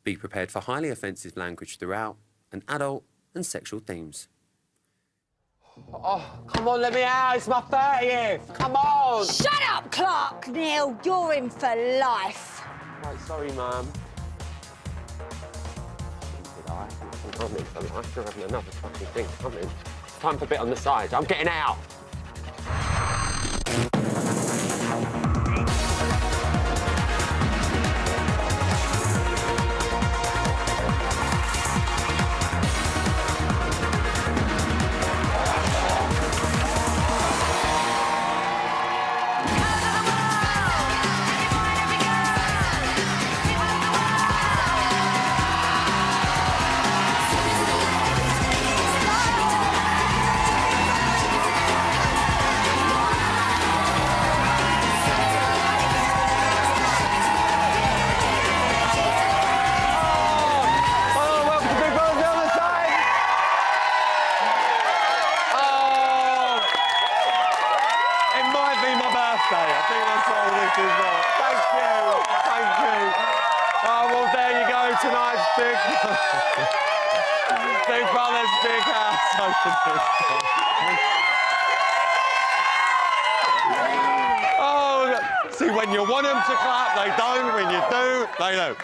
Be prepared for highly offensive language throughout and adult and sexual themes. Oh, come on, let me out. It's my 30th. Come on. Shut up, Clark, Neil. You're in for life. Right, sorry, Mum. Did I? I'm in for life. You're having another fucking thing coming. It's time for a bit on the side. I'm getting out. I think that's all this is about. Thank you. Thank you. Oh, well, there you go. Tonight's Big Brother's Big House opening. Oh, see, when you want them to clap, they don't. When you do, they don't.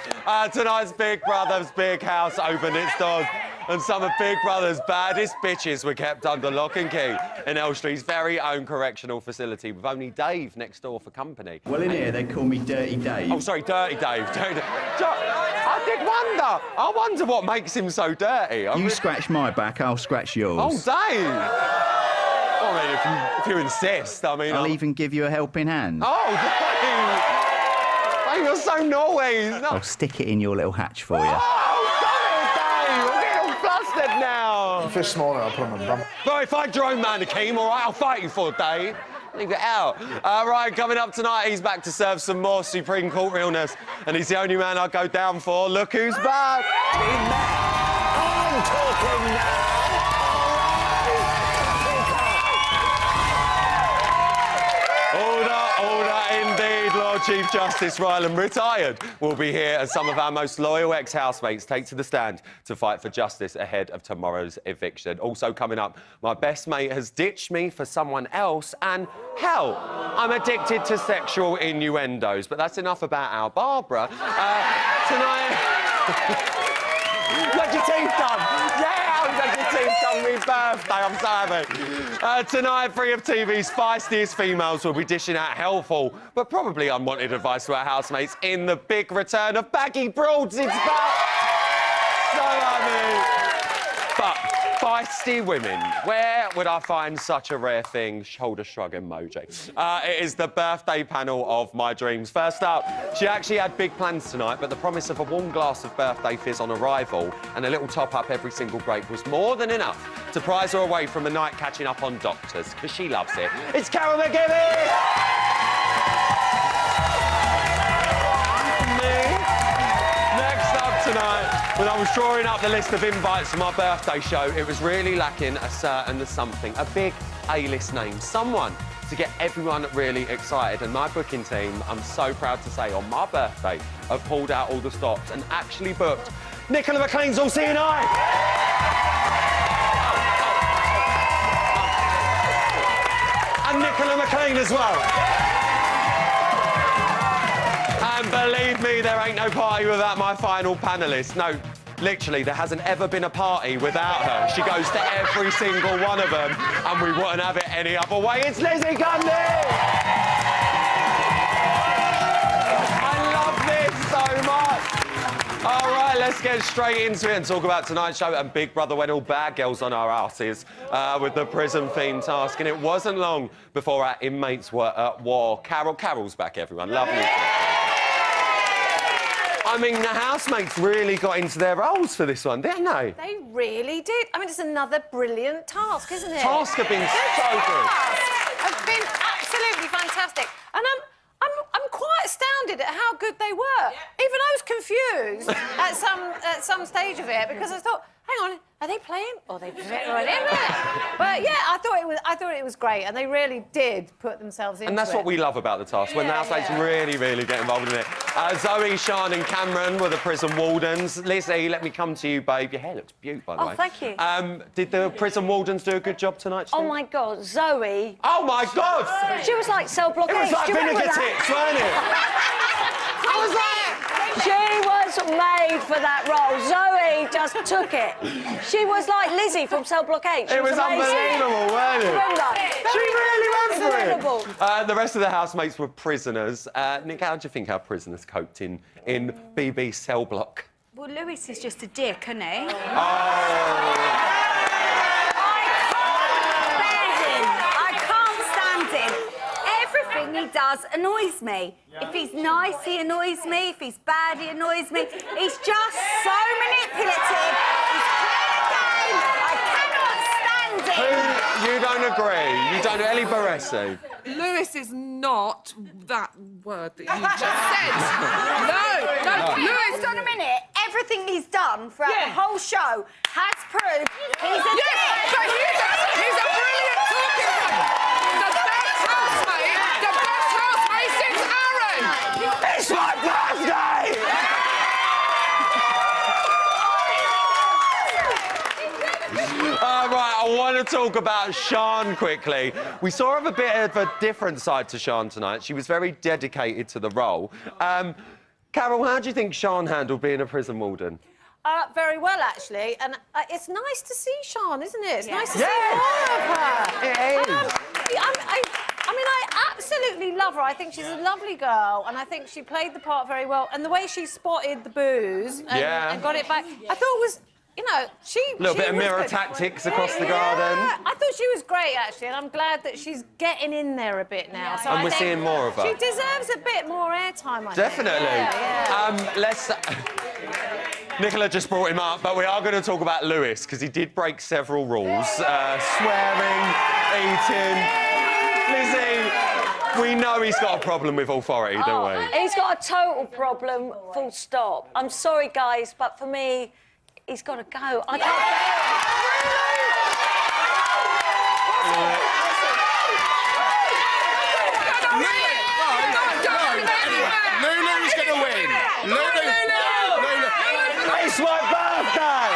Tonight's Big Brother's Big House opened its doors, and some of Big Brother's baddest bitches were kept under lock and key in Elstree very own correctional facility, with only Dave next door for company. Well, in here, they call me Dirty Dave. Oh, sorry, Dirty Dave. I did wonder. I wonder what makes him so dirty. You scratch my back, I'll scratch yours. Oh, Dave! Well, I mean, if you insist, I mean... I'll even give you a helping hand. Oh, Dave! Dave, you're so naughty. I'll stick it in your little hatch for you. Oh, Dave! I'm getting all flustered now. If it's smaller, I'll put them on the bum. Well, if I drone man the Keem, all right, I'll fight you for it, Dave. Leave it out. Right, coming up tonight, he's back to serve some more Supreme Court realness, and he's the only man I'd go down for. Look who's back! I'm talking now! Order, indeed. Lord Chief Justice Ryland, retired, will be here as some of our most loyal ex-housemates take to the stand to fight for justice ahead of tomorrow's eviction. Also coming up, my best mate has ditched me for someone else, and hell, I'm addicted to sexual innuendos. But that's enough about our Barbara. Tonight... You had your teeth done! Yeah, you had your teeth done on my birthday, I'm so happy. Tonight, three of TV's feistiest females will be dishing out helpful, but probably unwanted advice to our housemates in the big return of Baggy Broads. It's back! So happy. But feisty women, where would I find such a rare thing? Shoulder shrug emoji. It is the birthday panel of my dreams. First up, she actually had big plans tonight, but the promise of a warm glass of birthday fizz on arrival and a little top-up every single break was more than enough to prize her away from a night catching up on doctors, because she loves it. It's Carol McGivey! Tonight, when I was drawing up the list of invites for my birthday show, it was really lacking a certain something, a big A-list name, someone to get everyone really excited. And my booking team, I'm so proud to say, on my birthday, have pulled out all the stops and actually booked Nicola McLean's All Seeing Eye. And Nicola McLean as well. And believe me, there ain't no party without my final panellist. No, literally, there hasn't ever been a party without her. She goes to every single one of them, and we wouldn't have it any other way. It's Lizzie Cundy! I love this so much. All right, let's get straight into it and talk about tonight's show. And Big Brother went all bad girls on our asses with the prison-themed task. And it wasn't long before our inmates were at war. Carol's back, everyone. Lovely. I mean, the housemates really got into their roles for this one, didn't they? They really did. I mean, it's another brilliant task, isn't it? Task have been so good. Have been absolutely fantastic. And I'm quite astounded at how good they were. Yeah. Even I was confused at some stage of it, because I thought, hang on, are they playing? Or are they right in there? But yeah, I thought it was great, and they really did put themselves into it. And that's what we love about the task, when the housemates really, really get involved in it. Zoe, Sean and Cameron were the prison wardens. Lizzie, let me come to you, babe. Your hair looks beautiful, by the way. Oh, thank you. Did the prison wardens do a good job tonight, Oh, my God, Zoe. Oh, my God! She was like cell block It was H. like Do you remember vinegar that? tips, weren't it? How was that? She was made for that role. Zoe just took it. She was like Lizzie from Cell Block H. She It was amazing. unbelievable, wasn't it? Remember? She really went for Unbelievable. it. The rest of the housemates were prisoners. Nick, how do you think our prisoners coped in BB Cell Block? Well, Lewis is just a dick, isn't he? I can't stand him. Everything he does annoys me. If he's nice, he annoys me. If he's bad, he annoys me. He's just so manipulative. He's playing a game. I cannot stand him. You don't agree? You don't know Ellie Baresi? Lewis is not that word that you just said. No, Lewis. Hold on a minute. Everything he's done throughout the whole show has proved he's a dick. Yes, but he's a brilliant talking point. The best housemate since Aaron. It's my birthday! Right, I want to talk about Sian quickly. We saw her have a bit of a different side to Sian tonight. She was very dedicated to the role. Carol, how do you think Sian handled being a prison warden? Very well, actually. And it's nice to see Sian, isn't it? It's nice to Yeah. see more of her. It is. I mean, I absolutely love her. I think she's a lovely girl, and I think she played the part very well. And the way she spotted the booze and got it back, I thought was, you know, A little bit of mirror tactics across the garden. Yeah, I thought she was great, actually, and I'm glad that she's getting in there a bit now. So And I we're think seeing more of her. She deserves a bit more airtime, I think. Definitely. Yeah. Let's... Nicola just brought him up, but we are going to talk about Lewis, because he did break several rules. Swearing, eating... Lizzie, we know he's got a problem with authority, don't we? He's got a total problem, full stop. I'm sorry, guys, but for me, he's got to go. I Lulu's going to win. Lulu. It's my birthday!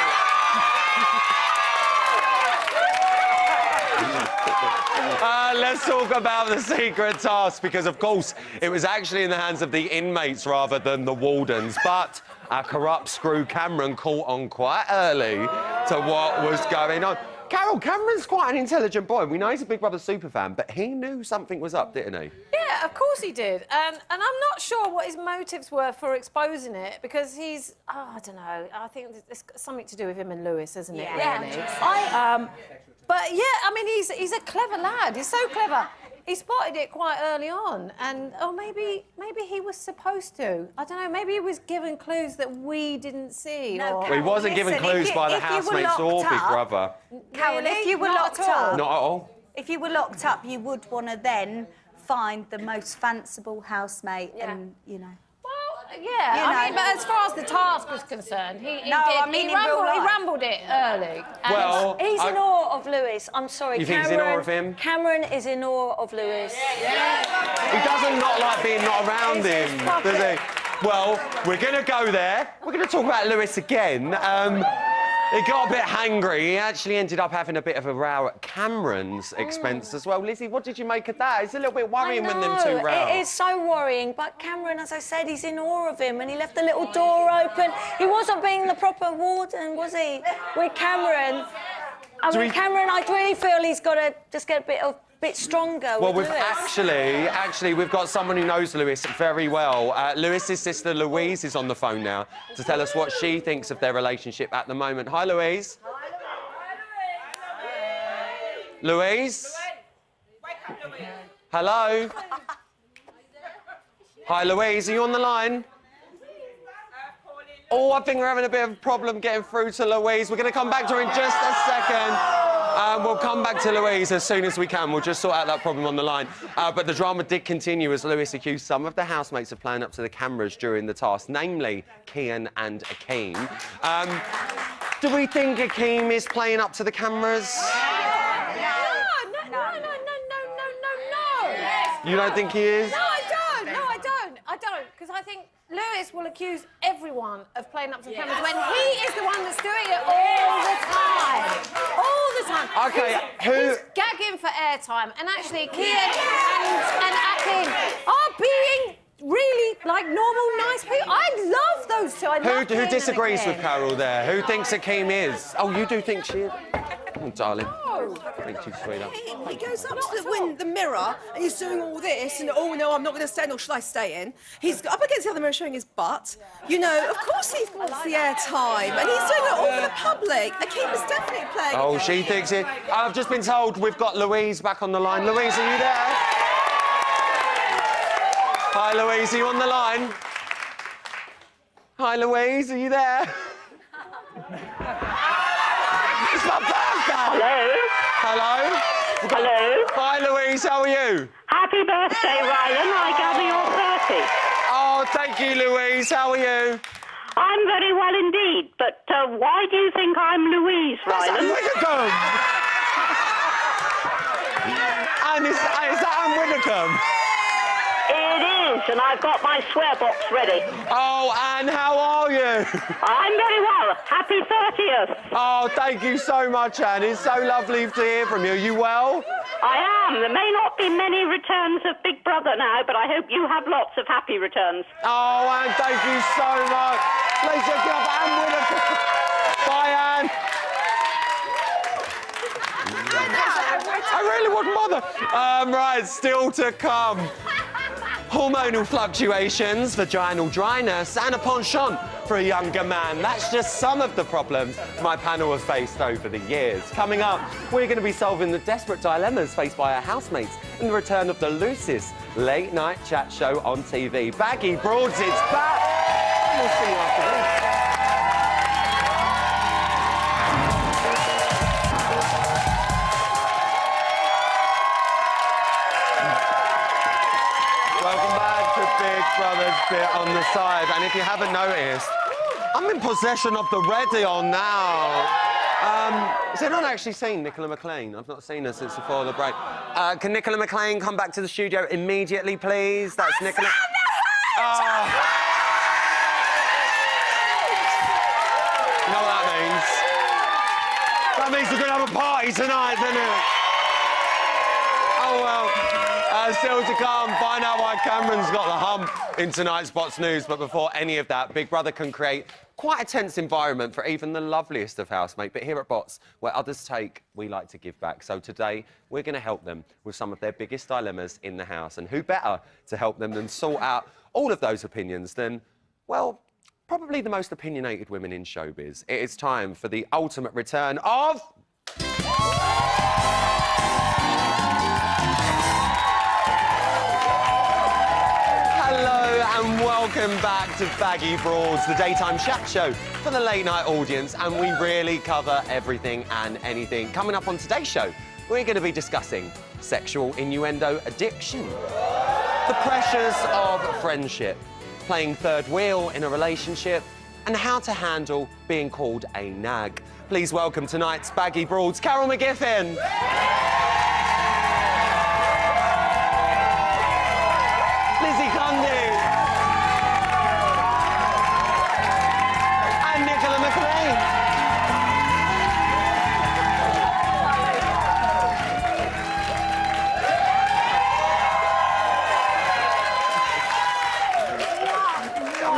Let's talk about the secret task, because, of course, it was actually in the hands of the inmates rather than the wardens. But our corrupt screw Cameron caught on quite early to what was going on. Carol, Cameron's quite an intelligent boy. We know he's a Big Brother superfan, but he knew something was up, didn't he? Yeah, of course he did. And I'm not sure what his motives were for exposing it, because he's... Oh, I don't know. I think it's got something to do with him and Lewis, isn't it, really? But, yeah, I mean, he's a clever lad. He's so clever. He spotted it quite early on, and maybe he was supposed to. I don't know. Maybe he was given clues that we didn't see. No, or... Well, he wasn't given Listen, clues if by the you were housemates or locked Big up- Brother. Carol, if you were Not locked at all. up... Not at all. If you were locked up, you would want to then find the most fanciful housemate and, you know... Well, yeah. You I know. mean, but as far as the task was concerned, he No, did, I mean he in real life. rambled it early. And Well, He's in awe of Lewis. I'm sorry, You think he's in awe of him? Cameron is in awe of Lewis. He doesn't not like being not around him, does he? Well, we're going to go there. We're going to talk about Lewis again. He got a bit hangry. He actually ended up having a bit of a row at Cameron's expense as well. Lizzie, what did you make of that? It's a little bit worrying when them two row. It is so worrying, but Cameron, as I said, he's in awe of him, and he left the little door open. He wasn't being the proper warden, was he? With Cameron. Cameron, I really feel he's got to just get a bit stronger Well, with we've Lewis. actually, we've got someone who knows Lewis very well. Lewis's sister Louise is on the phone now to tell us what she thinks of their relationship at the moment. Hi, Louise. Louise? Hello? Hi, Louise. Are you on the line? Oh, I think we're having a bit of a problem getting through to Louise. We're going to come back to her in just a second. We'll come back to Louise as soon as we can. We'll just sort out that problem on the line. But the drama did continue as Lewis accused some of the housemates of playing up to the cameras during the task, namely Kian and Akeem. Do we think Akeem is playing up to the cameras? No. You You don't think he is? No, I don't. Because I think Lewis will accuse everyone of playing up to the cameras when he is the one that's doing it all the time. All the time. OK, He's gagging for airtime, and actually Kian and Akin are being really, like, normal, nice people. I love those two. I love Who Kian and disagrees Akin. with Carol there? Who thinks Akeem is? Oh, you do think she is? Oh, darling. Thank you, sweetheart. He goes up to the mirror and he's doing all this and, oh, no, I'm not going to stay in, or should I stay in? He's up against the other mirror showing his butt. You know, of course he wants the airtime, and he's doing it all for the public. Akeem is definitely playing. Oh, she thinks it. I've just been told we've got Louise back on the line. Louise, are you there? Hi, Louise, are you on the line? Hi, Louise, are you there? It's my birthday! Hello? Hello? Hello? Hi, Louise, how are you? Happy birthday, Rylan. I gather you're 30. Oh, thank you, Louise. How are you? I'm very well indeed, but why do you think I'm Louise, Rylan? Widdicombe! And is that Anne Widdicombe? It is, and I've got my swear box ready. Oh, Anne, how are you? I'm very well. Happy 30th. Oh, thank you so much, Anne. It's so lovely to hear from you. Are you well? I am. There may not be many returns of Big Brother now, but I hope you have lots of happy returns. Oh, Anne, thank you so much. Please just give up Anne Widdicombe. Bye, Anne. I really wouldn't bother. Right, still to come. Hormonal fluctuations, vaginal dryness, and a penchant for a younger man. That's just some of the problems my panel have faced over the years. Coming up, we're going to be solving the desperate dilemmas faced by our housemates in the return of the loosest late-night chat show on TV. Baggy Broads, it's back! And we'll see you after this. Welcome back to Big Brother's Bit on the Side. And if you haven't noticed, I'm in possession of the radio now. Has anyone actually seen Nicola McLean? I've not seen her since before the break. Can Nicola McLean come back to the studio immediately, please? That's Nicola. Oh. You know what that means? That means we're going to have a party tonight, doesn't it? Oh, well. Still to come, find out why Cameron's got the hump in tonight's Bots News. But before any of that, Big Brother can create quite a tense environment for even the loveliest of housemates. But here at Bots, where others take, we like to give back. So today, we're going to help them with some of their biggest dilemmas in the house. And who better to help them than sort out all of those opinions than, well, probably the most opinionated women in showbiz. It is time for the ultimate return of... And welcome back to Baggy Broads, the daytime chat show for the late-night audience, and we really cover everything and anything. Coming up on today's show, we're going to be discussing sexual innuendo addiction, the pressures of friendship, playing third wheel in a relationship, and how to handle being called a nag. Please welcome tonight's Baggy Broads, Carol McGiffin. Lizzie Cundy. And Nicola McLean.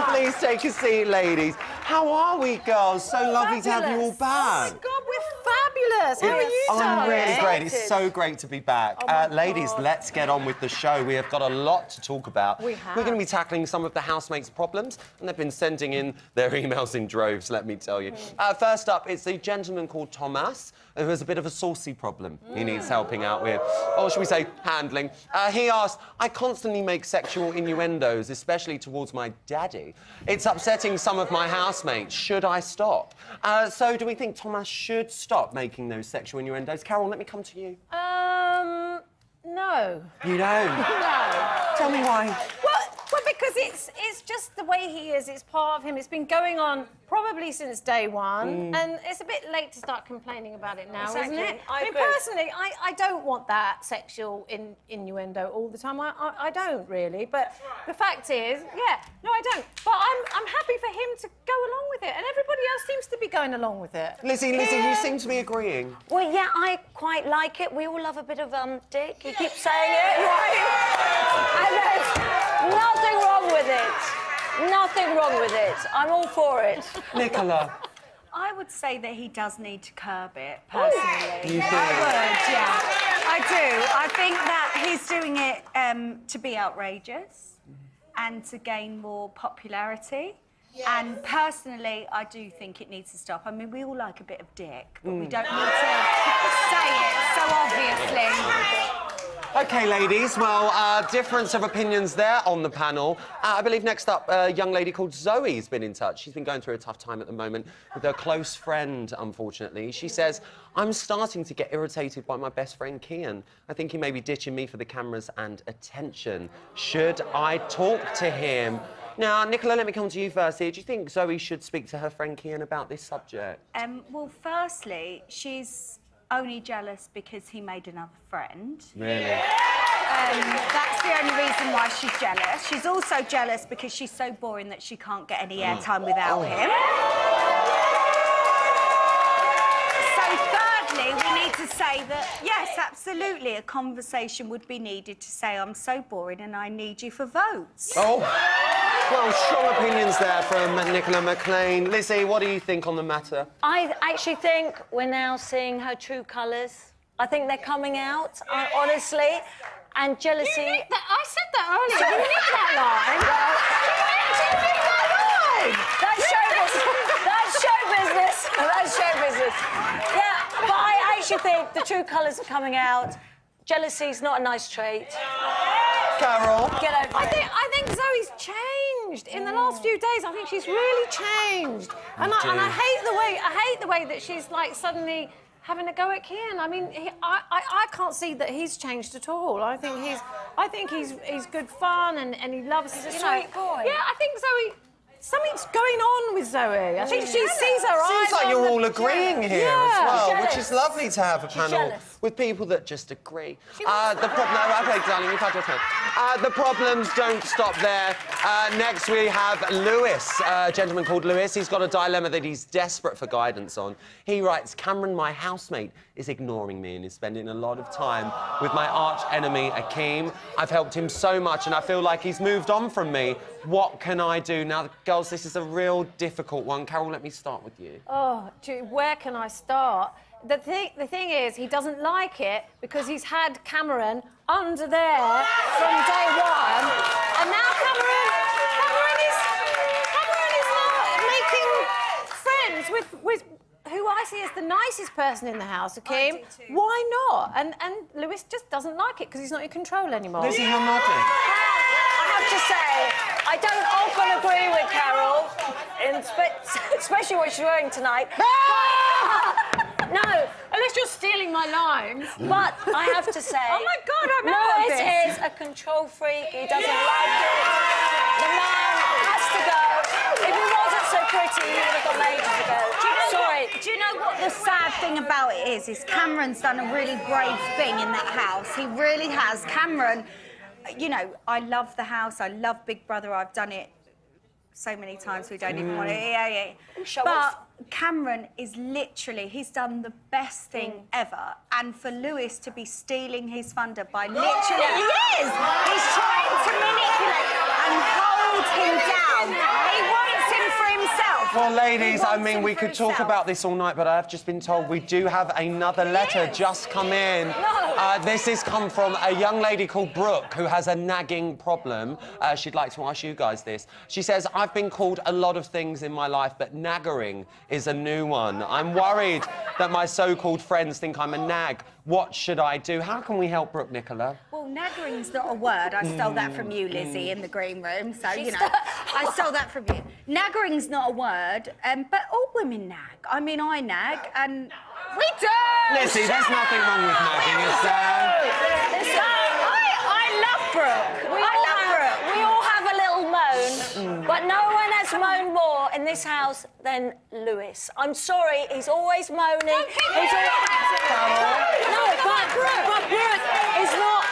Please take a seat, ladies. How are we, girls? So lovely to have you all back. Oh, my God, we're fabulous. How are you, I'm darling? really great. It's so great to be back. Ladies, let's get on with the show. We have got a lot to talk about. We have. We're going to be tackling some of the housemates' problems, and they've been sending in their emails in droves, let me tell you. First up, it's a gentleman called Thomas, who has a bit of a saucy problem he needs helping out with, or should we say, handling. He asked, I constantly make sexual innuendos, especially towards my daddy. It's upsetting some of my housemates. Should I stop? So do we think Thomas should stop making those sexual innuendos? Carol, let me come to you. No. You don't? No. Tell me why. Well, because because it's just the way he is. It's part of him. It's been going on probably since day one, and it's a bit late to start complaining about it now, isn't it? I mean, agree. personally, I don't want that sexual innuendo all the time. I don't really, but the fact is, no, I don't. But I'm happy for him to go along with it, and everybody else seems to be going along with it. Lizzie, you seem to be agreeing. Well, yeah, I quite like it. We all love a bit of dick. You keep saying it, right? And there's nothing wrong with it. Nothing wrong with it. I'm all for it. Nicola. I would say that he does need to curb it, personally. You think? I would, yeah. I do. I think that he's doing it to be outrageous and to gain more popularity. Yes. And personally, I do think it needs to stop. I mean, we all like a bit of dick, but we don't need to say it so obviously. OK, ladies, well, difference of opinions there on the panel. I believe next up, a young lady called Zoe's been in touch. She's been going through a tough time at the moment with her close friend, unfortunately. She says, I'm starting to get irritated by my best friend, Kian. I think he may be ditching me for the cameras and attention. Should I talk to him? Now, Nicola, let me come to you first here. Do you think Zoe should speak to her friend Kian about this subject? Well, firstly, she's only jealous because he made another friend. Really? That's the only reason why she's jealous. She's also jealous because she's so boring that she can't get any airtime without him. So thirdly, we need to say that, yes, absolutely, a conversation would be needed to say, I'm so boring and I need you for votes. Oh, well, strong opinions there from Nicola McLean. Lizzie, what do you think on the matter? I actually think we're now seeing her true colours. I think they're coming out, honestly. And jealousy... I said that earlier. You nicked that line. That's show business. That's show business. Yeah, but I actually think the true colours are coming out. Jealousy's not a nice trait. Carol? Get over it. I think Zoe's changed in the last few days. I think she's really changed, and I hate the way that she's like suddenly having a go at Kian. I mean, I can't see that he's changed at all. I think he's good fun and he loves. He's a sweet boy. Yeah, I think Zoe. Something's going on with Zoe. I think she sees her eyes. Seems like you're all agreeing here as well, which is lovely to have a panel with people that just agree. Okay, darling, you've had your turn. The problems don't stop there. Next we have Lewis, a gentleman called Lewis. He's got a dilemma that he's desperate for guidance on. He writes, Cameron, my housemate, is ignoring me and is spending a lot of time with my arch enemy, Akeem. I've helped him so much and I feel like he's moved on from me. What can I do? Now, girls, this is a real difficult one. Carol, let me start with you. Oh, where can I start? The thing is, he doesn't like it because he's had Cameron under there from day one, and now Cameron is now making friends with who I see as the nicest person in the house, Akeem. Why not? And Lewis just doesn't like it because he's not in control anymore. Lizzie, you're nodding. I have to say, I don't often agree with Carol, especially what she's wearing tonight. No. Unless you're stealing my lines. But I have to say... Oh, my God, I'm out of this. Lewis is a control freak. He doesn't like it. The man has to go. If he wasn't so pretty, he would have gone ages ago. Do you know what the sad thing about it is Cameron's done a really brave thing in that house. He really has. Cameron, you know, I love the house. I love Big Brother. I've done it so many times we don't even want to... Yeah. But Cameron is literally, he's done the best thing ever. And for Lewis to be stealing his thunder by literally... He is! He's trying to manipulate and hold him down. He wants him for himself. Well, ladies, I mean, we could talk about this all night, but I have just been told we do have another letter just come in. This has come from a young lady called Brooke, who has a nagging problem. She'd like to ask you guys this. She says, I've been called a lot of things in my life, but naggering is a new one. I'm worried that my so-called friends think I'm a nag. What should I do? How can we help Brooke, Nicola? Well, naggering's not a word. I stole that from you, Lizzie, in the green room. So, you know, I stole that from you. Naggering's not a word, but all women nag. I mean, I nag, and we do! Lizzie, there's nothing wrong with nagging, is there? I love Brooke. We all have a little moan, but no one has moaned more in this house than Lewis. I'm sorry, he's always moaning. He's always... No, but Brooke is not...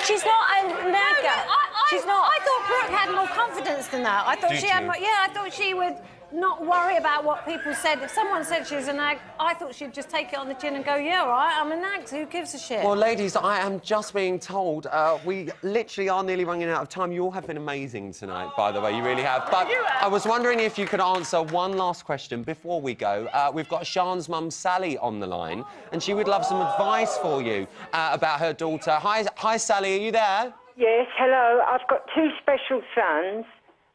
She's not a nagger. She's not. I thought Brooke had more confidence than that. I thought Did she had you? more... Yeah, I thought she would not worry about what people said. If someone said she was a nag, I thought she'd just take it on the chin and go, yeah, all right, I'm a nag, so who gives a shit? Well, ladies, I am just being told we literally are nearly running out of time. You all have been amazing tonight, by the way. You really have. But I was wondering if you could answer one last question before we go. We've got Sian's mum, Sally, on the line, and she would love some advice for you about her daughter. Hi, Sally, are you there? Yes, hello. I've got two special sons,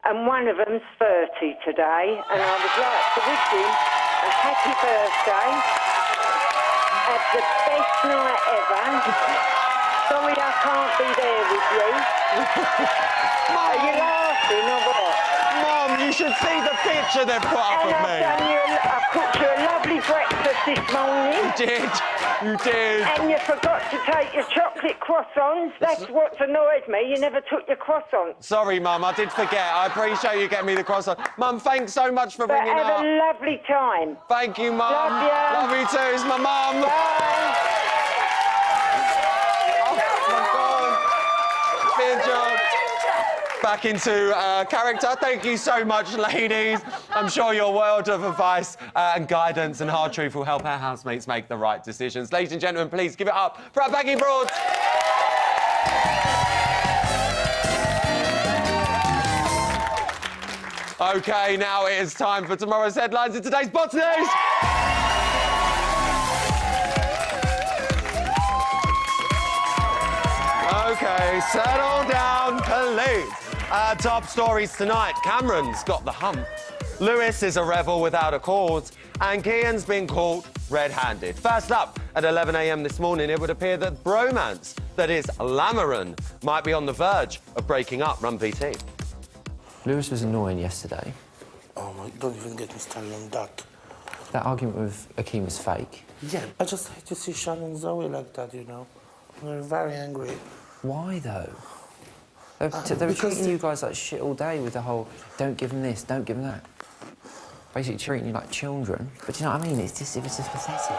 and one of them's 30 today, and I would like to wish him a happy birthday. Have the best night ever. Sorry I can't be there with you. Are you laughing or what? Mum, you should see the picture they've put up of me. I cooked you a lovely breakfast this morning. You did. You did. And you forgot to take your chocolate croissants. That's what's annoyed me. You never took your croissants. Sorry, Mum, I did forget. I appreciate you getting me the croissant. Mum, thanks so much for ringing up. Have a lovely time. Thank you, Mum. Love you. Love you too. It's my mum. Bye. Oh, my God. Being John. Back into character. Thank you so much, ladies. I'm sure your world of advice and guidance and hard truth will help our housemates make the right decisions. Ladies and gentlemen, please give it up for our Baggy Broads. OK, now it is time for tomorrow's headlines in today's Bots News. OK, settle down, please. Top stories tonight. Cameron's got the hump. Lewis is a rebel without a cause. And Kian's been caught red-handed. First up, at 11 a.m. this morning, it would appear that bromance, that is, Lamarin, might be on the verge of breaking up. Run VT. Lewis was annoying yesterday. Oh my, don't even get me started on that. That argument with Akeem was fake. Yeah, I just hate to see Sean and Zoe like that, you know. They're very angry. Why, though? They were treating you guys like shit all day with the whole, don't give them this, don't give them that. Basically treating you like children. But you know what I mean? It's just pathetic.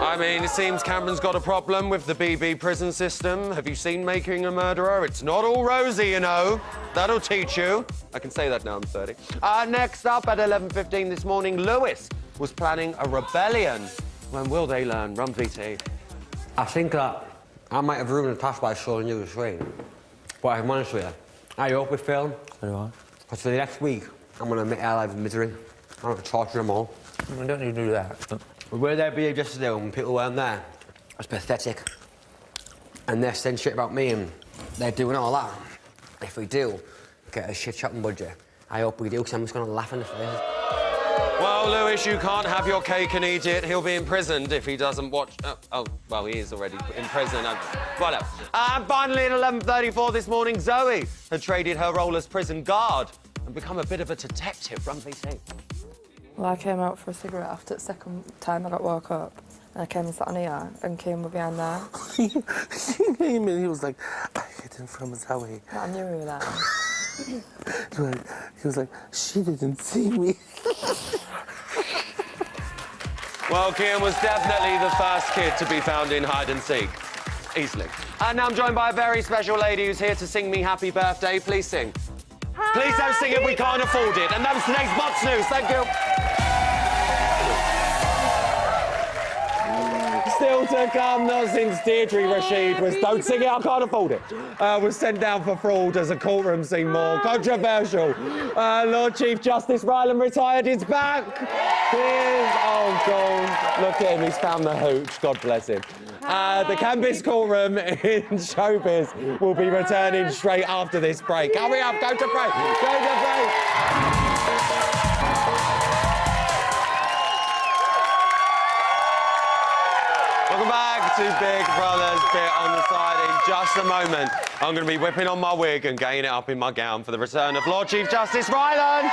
I mean, it seems Cameron's got a problem with the BB prison system. Have you seen Making a Murderer? It's not all rosy, you know. That'll teach you. I can say that now, I'm 30. Next up, at 11:15 this morning, Lewis was planning a rebellion. When will they learn? Run VT. I think that I might have ruined the past by showing you the screen. But I'm honest with you, I hope we film. So do I. Because for the next week, I'm going to make our lives misery. I'm going to torture them all. We don't need to do that. The way they behaved yesterday when people weren't there was pathetic. And they're saying shit about me and they're doing all that. If we do get a shit-shopping budget, I hope we do, because I'm just going to laugh in the face. Well, Lewis, you can't have your cake and eat it. He'll be imprisoned if he doesn't watch... well, he is already in prison. Whatever. And finally, at 11:34 this morning, Zoe had traded her role as prison guard and become a bit of a detective. Run VT. Well, I came out for a cigarette after the second time I got woke up. And I came and sat on here and came behind there. He came in, he was like, I hid him from Zoe. I knew he was there. He was like, she didn't see me. Well, Kian was definitely the first kid to be found in hide and seek. Easily. And now I'm joined by a very special lady who's here to sing me happy birthday. Please sing. Please don't sing it, we can't afford it. And that was today's Bots News. Thank you. Still to come, not since Deirdre Rashid was don't sing it, I can't afford it. Was sent down for fraud as a courtroom scene more controversial. Lord Chief Justice Ryland retired, is back. Oh God, look at him, he's found the hooch, God bless him. The campus courtroom in Showbiz will be returning straight after this break. Hurry up, go to break, go to break. Welcome back to Big Brother's Bit on the Side. In just a moment, I'm going to be whipping on my wig and getting it up in my gown for the return of Lord Chief Justice Ryland.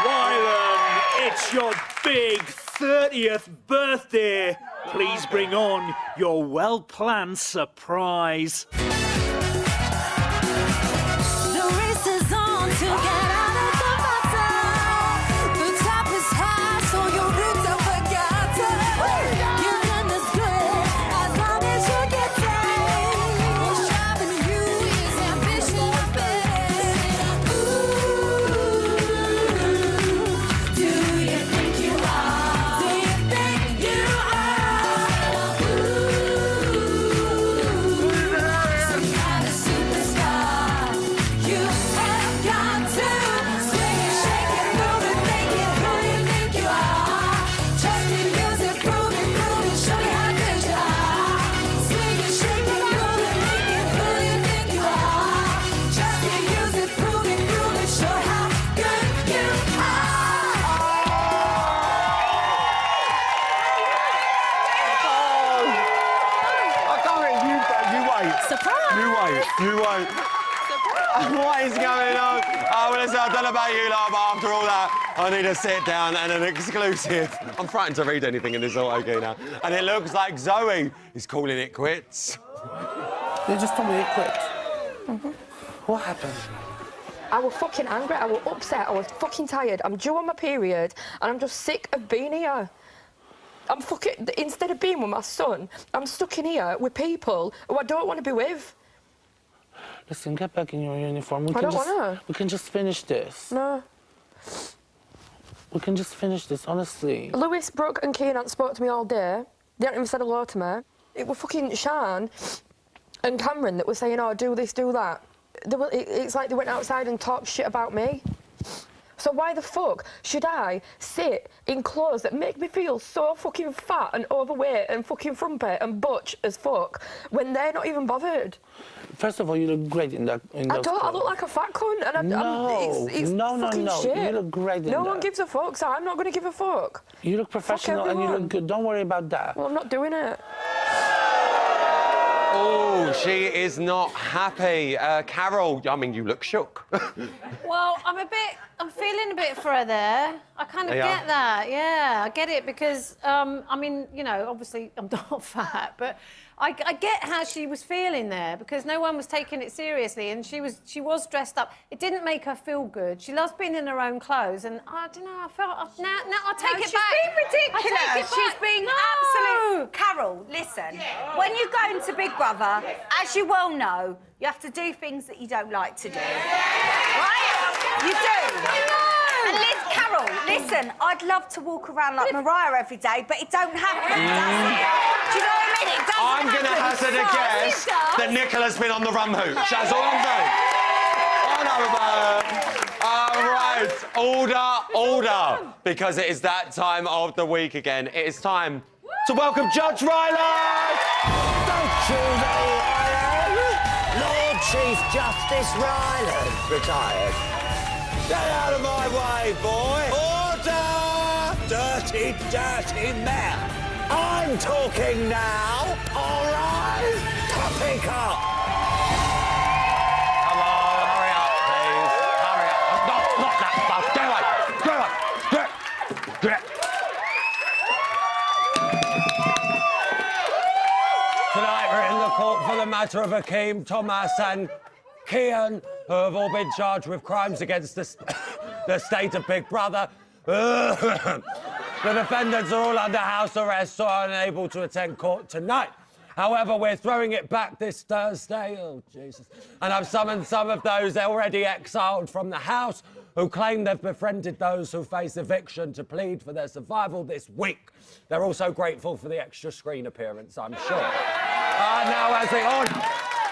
Ryland, it's your big 30th birthday. Please bring on your well-planned surprise. The race is on. You won't. What is going on? Oh, well, listen, I don't know about you lot, but after all that, I need to sit down and an exclusive. I'm frightened to read anything in this auto key now. And it looks like Zoe is calling it quits. They just told me to quit. What happened? I was fucking angry, I was upset, I was fucking tired. I'm due on my period, and I'm just sick of being here. I'm fucking... Instead of being with my son, I'm stuck in here with people who I don't want to be with. Listen, get back in your uniform. I don't wanna. We can just finish this. No. We can just finish this, honestly. Lewis, Brooke and Keenan spoke to me all day. They haven't even said hello to me. It was fucking Sian and Cameron that were saying, oh, do this, do that. It's like they went outside and talked shit about me. So why the fuck should I sit in clothes that make me feel so fucking fat and overweight and fucking frumpy and butch as fuck when they're not even bothered? First of all, you look great in that. I look like a fat cunt, and it's fucking shit. You look great in No that. one gives a fuck, so I'm not going to give a fuck. You look professional and you look good. Don't worry about that. Well, I'm not doing it. Oh, she is not happy. Carol, I mean, you look shook. Well, I'm feeling a bit for her there. I kind of get that, yeah. I get it because, I mean, you know, obviously I'm not fat, but I get how she was feeling there because no one was taking it seriously and she was dressed up. It didn't make her feel good. She loves being in her own clothes and I don't know, I felt, now I'll take it back. She's being ridiculous. I take it She's back. being No. absolute... Carol, listen. When you go into Big Brother, as you well know, you have to do things that you don't like to do. Right? You do. And Carol, listen, I'd love to walk around like Mariah every day, but it don't happen. It doesn't. Do you know what I mean? It doesn't I'm going to hazard a guess that Nicola's been on the rum hooch. That's all I'm saying. All right, order, because it is that time of the week again. It is time to welcome Judge Ryland! Don't choose Ryland! Lord Chief Justice Ryland, retired. Get out of my way, boy! Order! Dirty, dirty man. I'm talking now, all right? Topic up! Come on, hurry up, please. Hurry up. Not that stuff. Get away. Get away. Get. Tonight we're in the court for the matter of Akeem, Thomas and Kian, who have all been charged with crimes against the state of Big Brother. The defendants are all under house arrest, so are unable to attend court tonight. However, we're throwing it back this Thursday, oh Jesus, and I've summoned some of those already exiled from the house who claim they've befriended those who face eviction to plead for their survival this week. They're also grateful for the extra screen appearance, I'm sure. Now,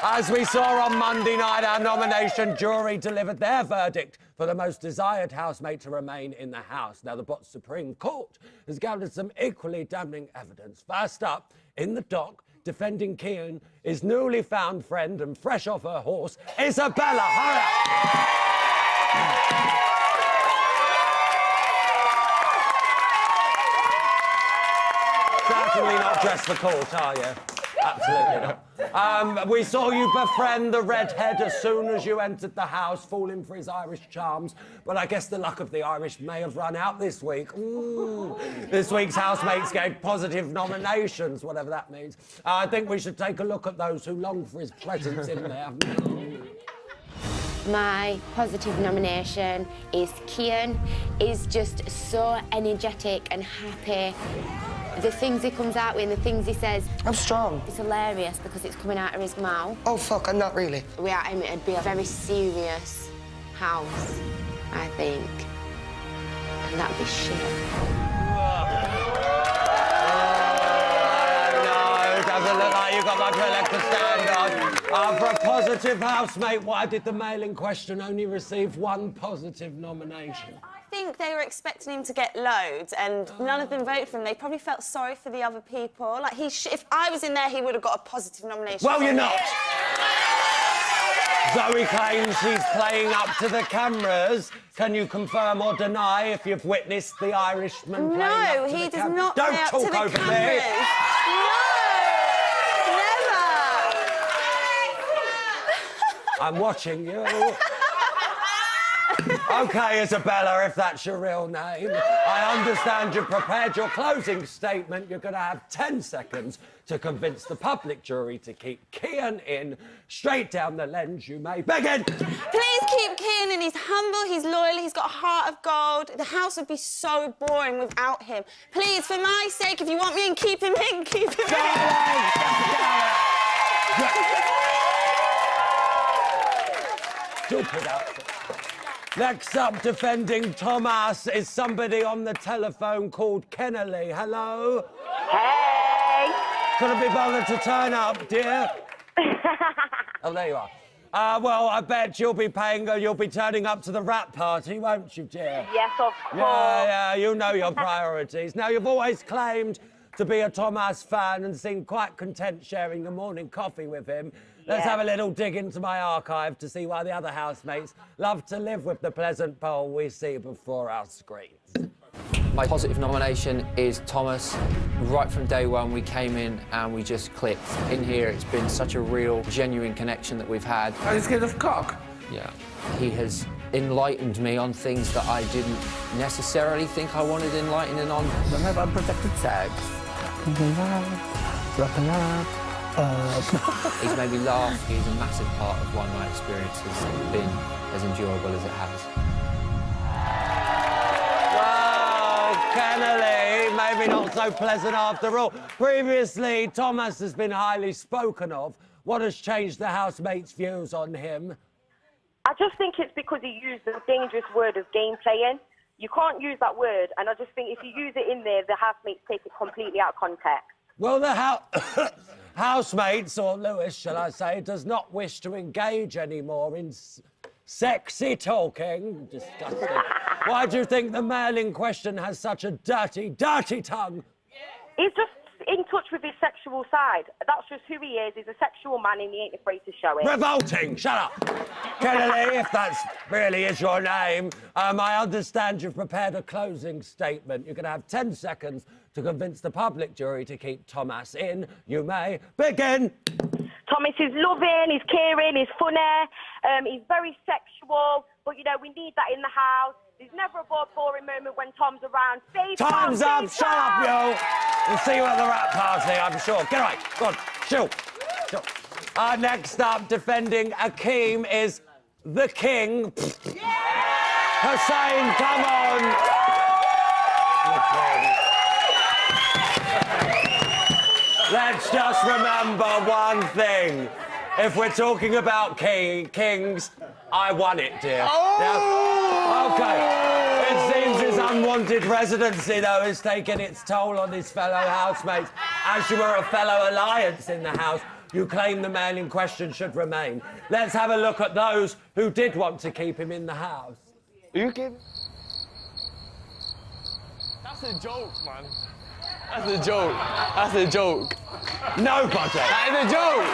as we saw on Monday night, our nomination jury delivered their verdict for the most desired housemate to remain in the house. Now, the Bot's Supreme Court has gathered some equally damning evidence. First up, in the dock, defending Kian, is newly found friend and fresh off her horse, Isabella. Hurry up. Certainly not dressed for court, are you? Absolutely not. We saw you befriend the redhead as soon as you entered the house, falling for his Irish charms. But I guess the luck of the Irish may have run out this week. This week's housemates gave positive nominations, whatever that means. I think we should take a look at those who long for his presence in there. My positive nomination is Kian. He's just so energetic and happy. The things he comes out with and the things he says. I'm strong. It's hilarious because it's coming out of his mouth. Oh, fuck, I'm not really. Without him, it'd be a very serious house, I think. And that'd be shit. No, it doesn't look like you've got much more left to stand on. For a positive housemate, why did the mail in question only receive one positive nomination? I think they were expecting him to get loads and none of them voted for him. They probably felt sorry for the other people. Like, if I was in there, he would have got a positive nomination. Well, you're not. Zoe claims she's playing up to the cameras. Can you confirm or deny if you've witnessed the Irishman playing up to the cameras? No, he does not Don't play up talk to the over cameras. me. No, never. I'm watching you. OK, Isabella, if that's your real name. I understand you've prepared your closing statement. You're going to have 10 seconds to convince the public jury to keep Kian in. Straight down the lens, you may begin. Please keep Kian in. He's humble, he's loyal, he's got a heart of gold. The house would be so boring without him. Please, for my sake, if you want me in, keep him in, keep him in. Stupid outfit. Next up, defending Thomas is somebody on the telephone called Kennelly. Hello? Hey! Couldn't be bothered to turn up, dear. Oh, there you are. Well, I bet you'll be turning up to the rap party, won't you, dear? Yes, of course. Yeah, you know your priorities. Now, you've always claimed to be a Thomas fan and seemed quite content sharing the morning coffee with him. Let's have a little dig into my archive to see why the other housemates love to live with the pleasant pole we see before our screens. My positive nomination is Thomas. Right from day one, we came in and we just clicked. In here, it's been such a real, genuine connection that we've had. Are you scared of cock? Yeah. He has enlightened me on things that I didn't necessarily think I wanted enlightening on. Don't have unprotected sex. Wrapping up. He's made me laugh. He's a massive part of why my experience has been as enjoyable as it has. Kennelly, maybe not so pleasant after all. Previously, Thomas has been highly spoken of. What has changed the housemates' views on him? I just think it's because he used the dangerous word of game playing. You can't use that word, and I just think if you use it in there, the housemates take it completely out of context. Well, the housemates, or Lewis, shall I say, does not wish to engage anymore in sexy talking. Disgusting. Why do you think the male in question has such a dirty, dirty tongue? He's just in touch with his sexual side. That's just who he is. He's a sexual man and he ain't afraid to show it. Revolting! Shut up! Kennelly, if that really is your name, I understand you've prepared a closing statement. You're going to have 10 seconds to convince the public jury to keep Thomas in. You may begin. Thomas is loving, he's caring, he's funny, he's very sexual, but, you know, we need that in the house. There's never a boring moment when Tom's around. Time's up! Shut up, yo! We'll see you at the rap party, I'm sure. Get right, go on, shoot. Next up, defending Akeem is the king. Hussein, come on! Let's just remember one thing. If we're talking about kings, I won it, dear. Oh! Now, OK. It seems his unwanted residency, though, is taking its toll on his fellow housemates. As you were a fellow alliance in the house, you claim the man in question should remain. Let's have a look at those who did want to keep him in the house. Are you kidding? That's a joke, man. That's a joke. That's a joke. Nobody. That is a joke.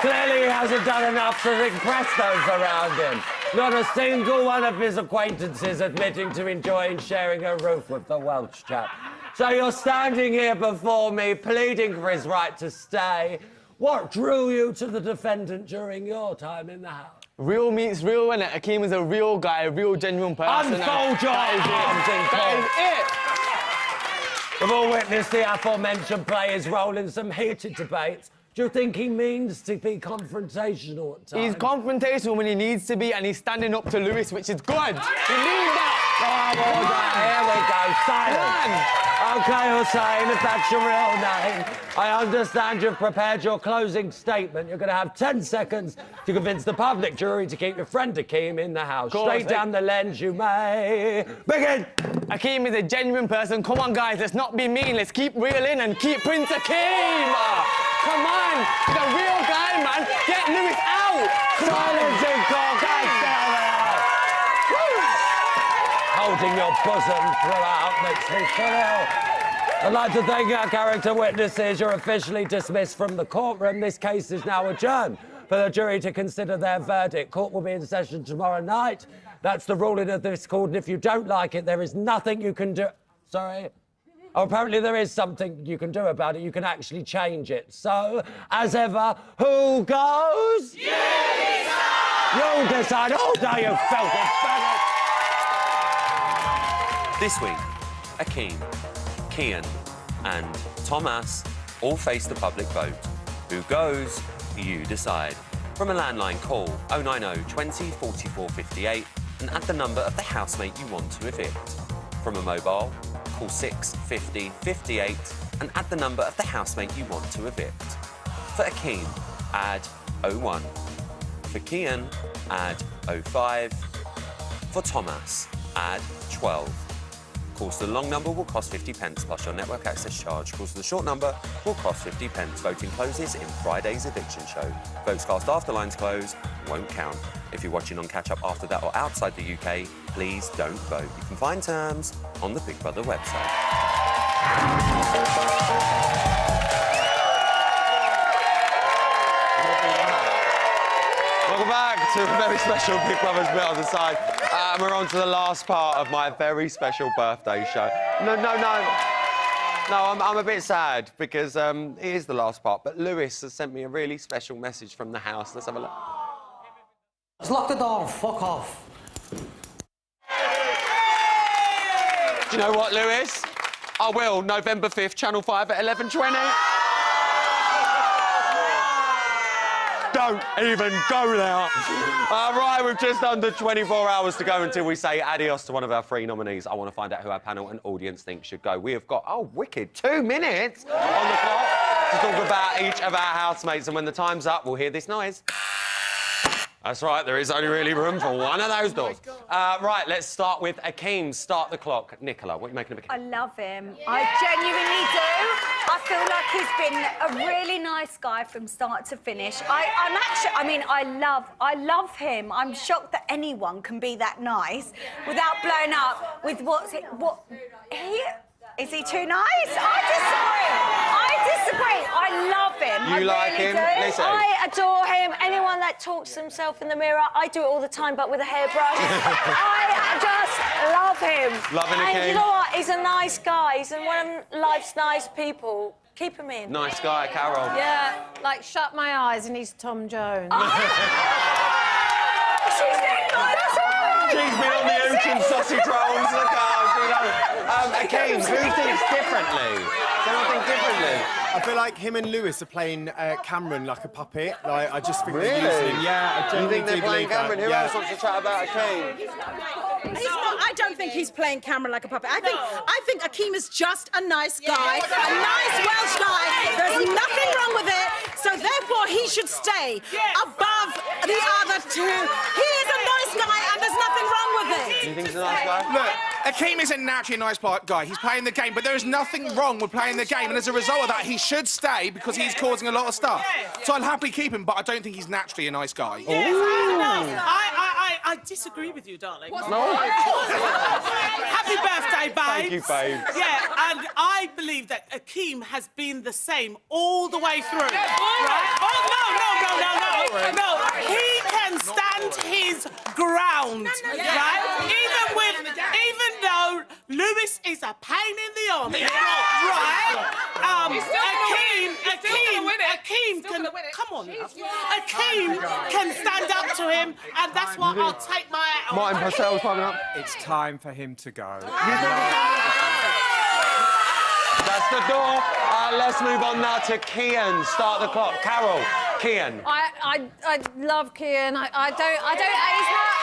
Clearly he hasn't done enough to impress those around him. Not a single one of his acquaintances admitting to enjoying sharing a roof with the Welsh chap. So you're standing here before me, pleading for his right to stay. What drew you to the defendant during your time in the house? Real meets real, innit? Akeem is a real guy, a real genuine person. Unfold your arms in court. That is it. We've all witnessed the aforementioned player's role in some heated debates. Do you think he means to be confrontational at times? He's confrontational when he needs to be, and he's standing up to Lewis, which is good. We need that. Here we go. Silence. OK, Hussein, if that's your real name, I understand you've prepared your closing statement. You're going to have 10 seconds to convince the public jury to keep your friend Akeem in the house. Straight down the lens, you may begin. Akeem is a genuine person. Come on, guys, let's not be mean. Let's keep reeling and keep Prince Akeem. Come on, he's a real guy, man. Get Lewis out. Silence in court, guys. Holding your bosom throughout makes me feel ill. I'd like to thank our character witnesses. You're officially dismissed from the courtroom. This case is now adjourned for the jury to consider their verdict. Court will be in session tomorrow night. That's the ruling of this court, and if you don't like it, there is nothing you can do. Sorry? Oh, apparently there is something you can do about it. You can actually change it. So, as ever, who goes? You decide! You decide all day, you filthy faggot! This week, Akeem, Kian and Thomas all face the public vote. Who goes? You decide. From a landline, call 090 20 44 58 and add the number of the housemate you want to evict. From a mobile, call 650 58 and add the number of the housemate you want to evict. For Akeem, add 01. For Kian, add 05. For Thomas, add 12. Calls to the long number will cost 50p plus your network access charge. Calls to the short number will cost 50p. Voting closes in Friday's eviction show. Votes cast after lines close won't count. If you're watching on catch-up after that or outside the UK, please don't vote. You can find terms on the Big Brother website. Welcome back to a very special Big Brother's Bit on the side. And we're on to the last part of my very special birthday show. No, I'm a bit sad because it is the last part, but Lewis has sent me a really special message from the house. Let's have a look. Just lock the door, fuck off. Do you know what, Lewis? I will, November 5th, Channel 5 at 11:20. Don't even go there. Right, we've just under 24 hours to go until we say adios to one of our 3 nominees. I want to find out who our panel and audience think should go. We have got, oh, wicked, 2 minutes on the clock to talk about each of our housemates. And when the time's up, we'll hear this noise. That's right, there is only really room for one of those doors. Right, let's start with Akeem. Start the clock. Nicola, what are you making of Akeem? I love him. I genuinely do. I feel like he's been a really nice guy from start to finish. I love him. I'm shocked that anyone can be that nice without blowing up with is he too nice? I disagree. I love him. You like him? Listen. I adore him. Anyone that talks to himself in the mirror, I do it all the time, but with a hairbrush. I just love him. Loving And Akeem. you know what? He's a nice guy. He's one of life's nice people. Keep him in. Nice guy, Carol. Yeah, like shut my eyes and he's Tom Jones. She's been on the Oot and Sausage Rolls. Look out. Akeem, who thinks differently? Someone think differently? I feel like him and Lewis are playing Cameron like a puppet. Like, I just think Really? they're using him. Yeah, I You think they're genuinely playing believe Cameron? that. Who Yeah. else wants to chat about Akeem? I don't think he's playing Cameron like a puppet. I think Akeem is just a nice guy, a nice Welsh guy. There's nothing wrong with it, so therefore he should stay above the other two. He is a nice guy, and there's nothing wrong with it. You think he's a nice guy? Look, Akeem isn't naturally a nice guy. He's playing the game, but there is nothing wrong with playing the game, and as a result of that, he should stay because he's causing a lot of stuff. So I'll happily keep him, but I don't think he's naturally a nice guy. I disagree with you, darling. No. Happy birthday, babe. Thank you, babe. Yeah, and I believe that Akeem has been the same all the way through. Right? Oh, no. He can stand his ground, right? Even though Lewis is a pain in the arm, right? Akeem can, come on now. Akeem can stand up to him, and that's why I'll take my hat off. Martin Purcell's climbing up. It's time for him to go. That's the door. Let's move on now to Kian. Start the clock. Carol, Kian. I love Kian. I don't. He's not.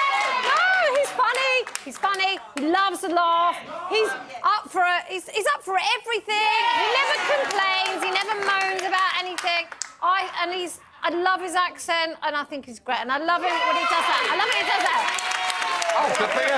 No, he's funny. He's funny. He loves a laugh. He's up for He's up for everything. He never complains. He never moans about anything. I love his accent, and I think he's great. And I love him when he does that. I love it when he does that. Oh, Sophia.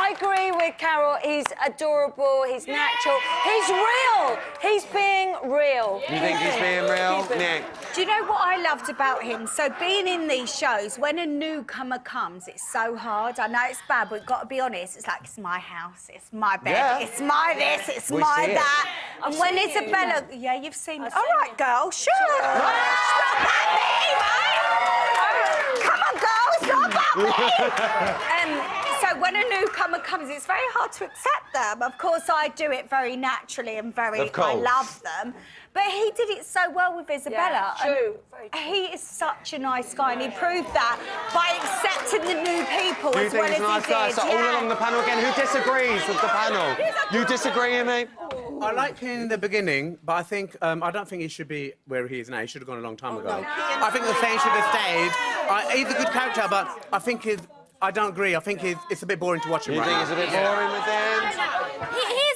I agree with Carol. He's adorable. He's natural. He's real. He's being real. You think he's being real? Nick? Do you know what I loved about him? So being in these shows, when a newcomer comes, it's so hard. I know it's bad, but we've got to be honest. It's like, it's my house, it's my bed, it's my this, it's my that. And when Isabella... Yeah, you've seen it. All right, girl, sure. It's not about me, mate. Come on, girl, it's not about me. So when a newcomer someone comes, it's very hard to accept them. Of course, I do it very naturally and very, I love them. But he did it so well with Isabella. Yeah, true. He is such a nice guy, and he proved that by accepting the new people as well as he did. You think he's a nice guy? So all along the panel again, who disagrees with the panel? You disagree with me? I liked him in the beginning, but I think I don't think he should be where he is now. He should have gone a long time ago. I think the thing should have stayed. He's a good character, but I think I don't agree. I think it's a bit boring to watch him. You think it's a bit boring with him?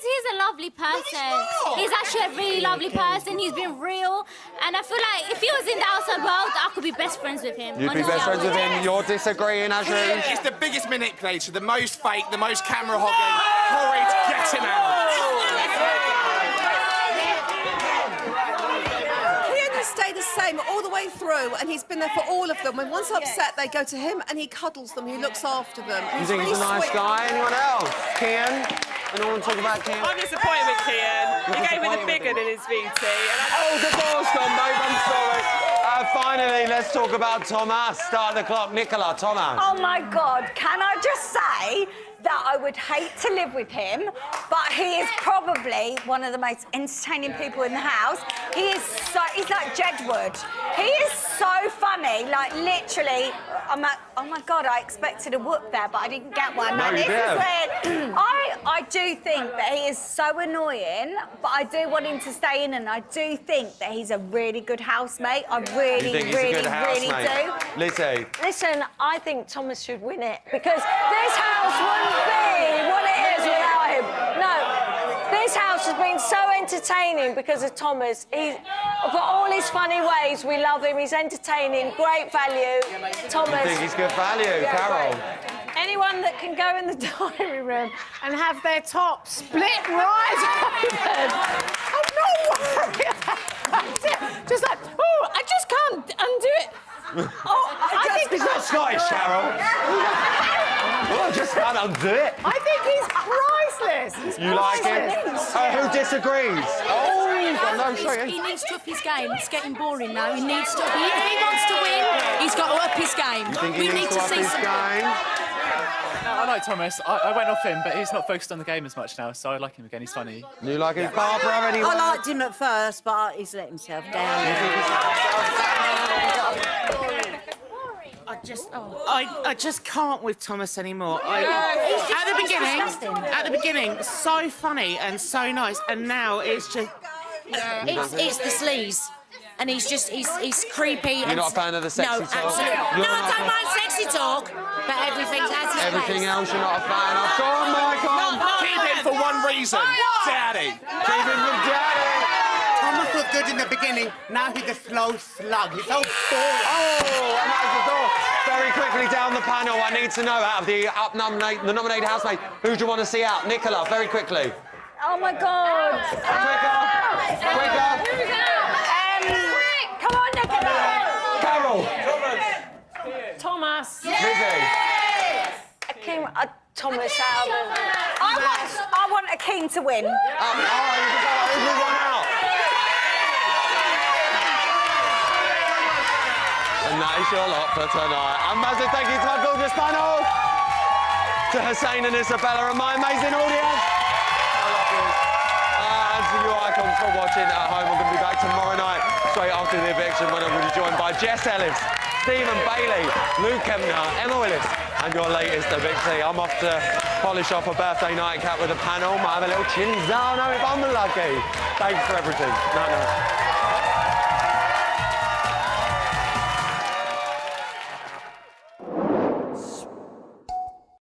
He's a lovely person. He's actually a really lovely person. He's been real, and I feel like if he was in the outside world, I could be best friends with him. You'd be best friends with him. You're disagreeing, Ashley? He's the biggest manipulator, the most fake, the most camera hogging. Horrid, get him out. Stay the same all the way through, and he's been there for all of them. When one's upset, they go to him, and he cuddles them. He looks after them. You think he's a nice guy? Anyone else? Kian? Anyone talk about Kian? I'm disappointed with Kian. He gave me the big one in his VT. Oh, the door's gone, babe. I'm sorry. Finally, let's talk about Thomas. Start the clock. Nicola, Thomas. Oh, my God. Can I just say that I would hate to live with him, but he is probably one of the most entertaining people in the house. He's like Jedward. He is so funny, like literally, oh my God, I expected a whoop there, but I didn't get one. No, this you is weird. I do think that he is so annoying, but I do want him to stay in, and I do think that he's a really good housemate. I really do. Lizzie. Listen, I think Thomas should win it, because this house wouldn't be what it is without him. No, this house has been so entertaining because of Thomas. For all his funny ways, we love him. He's entertaining, great value. Thomas. You think he's good value, Carol? Anyone that can go in the diary room and have their top split right open, I'm not worried about it. Just like, oh, I just can't undo it. I think he's not Scottish, Carol. Oh, I just can't undo it. I think he's priceless. You like it? Who disagrees? He needs to up his game. It's getting boring now. He needs to. If he wants to win, he's got to up his game. You think he needs to up his game? I like Thomas. I went off him, but he's not focused on the game as much now, so I like him again. He's funny. You like him, Barbara? Anyone? I liked him at first, but he's let himself down. I just can't with Thomas anymore. At the beginning, so funny and so nice, and now it's just. It's the sleaze. And he's creepy. You're not a fan of the sexy talk? No, absolutely. No, I don't mind sexy talk, but everything has its Everything place. else you're not a fan of? Go on, Michael! Keep him for one reason. Daddy. Keep him with Daddy. Thomas was good in the beginning. Now he's a slow slug. He's so boring. Oh, and that's the door. Very quickly down the panel, I need to know out of the nominated housemate, who do you want to see out? Nicola, very quickly. Oh my God. Quicker. Come on, Nicola. Carol. Thomas. Lizzie. Thomas out. I want Akeem to win. Everyone out. And that is your lot for tonight. A massive thank you to my gorgeous panel, to Hussein and Isabella, and my amazing audience. I love you. And to you icons for watching at home. I'm going to be back tomorrow night, straight after the eviction, when I'm going to be joined by Jess Ellis, Stephen Bailey, Luke Kempner, Emma Willis, and your latest evictee. I'm off to polish off a birthday nightcap with a panel. Might have a little chinzano if I'm lucky. Thanks for everything. No.